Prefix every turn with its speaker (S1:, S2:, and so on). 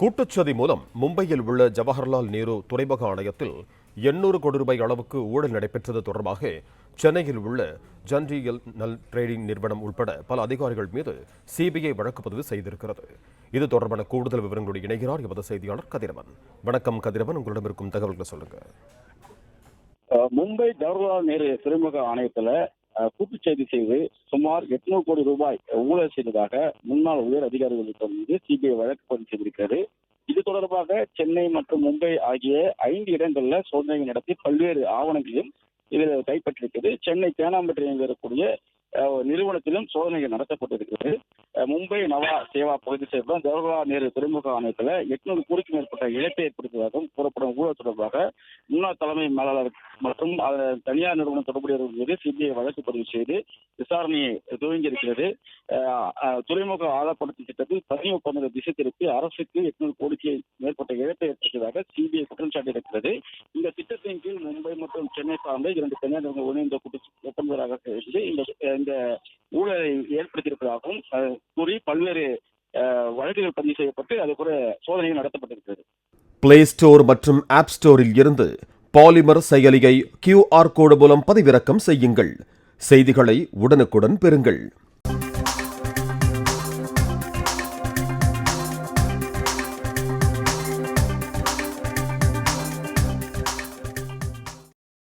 S1: கூட்டுச்சதி மூலம் மும்பையில் உள்ள ஜவஹர்லால் நேரு துறைமுக ஆணையத்தில் 800 கோடி ரூபாய் அளவுக்கு ஊழல் நடைபெற்றது தொடர்பாக சென்னையில் உள்ள ஜன்டிஎல் நல் ட்ரேடிங் நிறுவனம் உட்பட பல அதிகாரிகள் மீது சிபிஐ வழக்கு பதிவு செய்திருக்கிறது. இது தொடர்பான கூடுதல் விவரங்களோடு இணைகிறார் எமது செய்தியாளர் கதிரவன். வணக்கம் கதிரவன், உங்களிடம் இருக்கும் தகவல்களை சொல்லுங்க.
S2: மும்பை ஜவஹர்லால் நேரு துறைமுக ஆணையத்தில் கூட்டுச்செய்தி செய்து சுமார் 800 கோடி ரூபாய் ஊழல் செய்ததாக முன்னாள் உயர் அதிகாரிகளுக்கு மீது சிபிஐ வழக்கு பதிவு செய்திருக்கிறது. இது தொடர்பாக சென்னை மற்றும் மும்பை ஆகிய 5 இடங்களில் சோதனை நடத்தி பல்வேறு ஆவணங்களையும் இதில் கைப்பற்றிருக்கிறது. சென்னை தேனாம்பேட்டையில் இருக்கக்கூடிய நிறுவனத்திலும் சோதனைகள் நடத்தப்பட்டிருக்கிறது. மும்பை நவா சேவா பகுதி சேர்ந்த ஜவஹர்லால் நேரு துறைமுக ஆணையத்தில் 800 கோடிக்கும் மேற்பட்ட இழப்பை ஏற்படுத்துவதாகவும் கூறப்படும் ஊழல் தொடர்பாக முன்னாள் தலைமை மேலாளர் மற்றும் தனியார் நிறுவனம் தொடர்புடையவர்கள் மீது சிபிஐ வழக்கு பதிவு செய்து விசாரணையை துவங்கியிருக்கிறது. துறைமுக ஆழப்படுத்தும் திட்டத்தில் தனி ஒப்பந்தத்தை திசை திருப்பி அரசுக்கு 800 கோடிக்கு மேற்பட்ட இழப்பை ஏற்படுத்தியதாக சிபிஐ குற்றம் சாட்டியிருக்கிறது. இந்த திட்டத்தின் கீழ் மும்பை மற்றும் சென்னை சார்ந்த 2 தனியார் நிறுவனங்கள் இணைந்த ஒப்பந்தராக இருந்து இந்த ஊழலை ஏற்படுத்தியிருப்பதாகவும் கூறி பல்வேறு வழக்குகள் பதிவு செய்யப்பட்டு அது கூட சோதனைகள் நடத்தப்பட்டிருக்கிறது.
S1: பிளே ஸ்டோர் மற்றும் ஆப் ஸ்டோரில் இருந்து பாலிமர் செயலியை QR கோடு மூலம் பதிவிறக்கம் செய்யுங்கள். செய்திகளை உடனுக்குடன் பெறுங்கள்.